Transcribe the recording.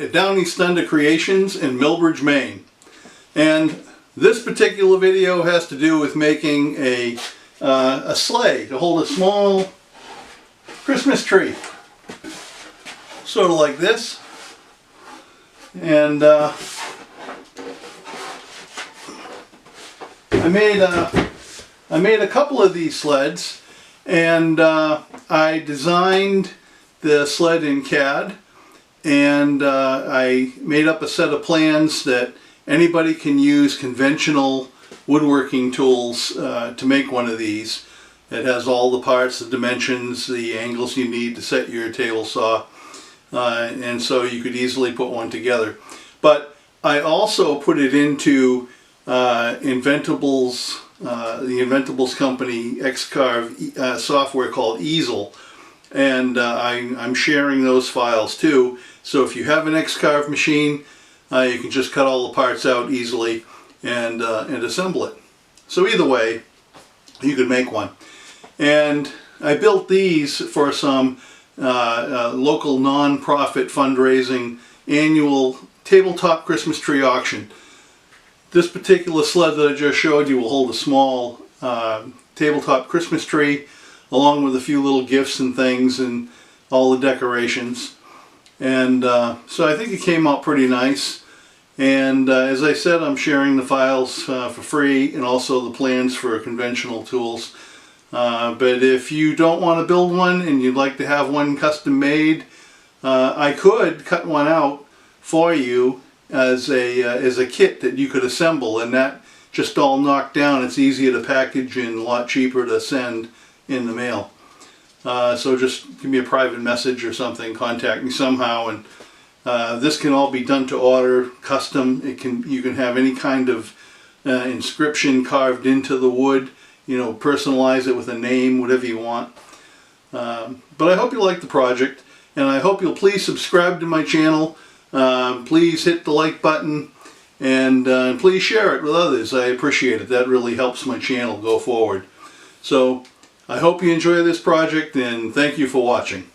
at Downeast Thunder Creations in Millbridge, Maine. And this particular video has to do with making a sleigh to hold a small Christmas tree. Sort of like this. And I made a couple of these sleds, and I designed the sled in CAD, and I made up a set of plans that anybody can use conventional woodworking tools to make one of these. It has all the parts, the dimensions, the angles you need to set your table saw, and so you could easily put one together. But I also put it into INVENTABLES, the INVENTABLES company X-Carve software called Easel, and I'm sharing those files too. So if you have an X-Carve machine, you can just cut all the parts out easily and assemble it. So either way, you could make one. And I built these for some local non-profit fundraising annual tabletop Christmas tree auction. This particular sled that I just showed you will hold a small tabletop Christmas tree, along with a few little gifts and things and all the decorations. And so I think it came out pretty nice. And as I said, I'm sharing the files for free, and also the plans for conventional tools. But if you don't want to build one and you'd like to have one custom made, I could cut one out for you as a kit that you could assemble, and that just all knocked down. It's easier to package and a lot cheaper to send in the mail. So just give me a private message or something, contact me somehow, and this can all be done to order, custom. You can have any kind of inscription carved into the wood, you know, personalize it with a name, whatever you want. But I hope you like the project, and I hope you'll please subscribe to my channel. Please hit the like button, and please share it with others. I appreciate it. That really helps my channel go forward. So I hope you enjoy this project, and thank you for watching.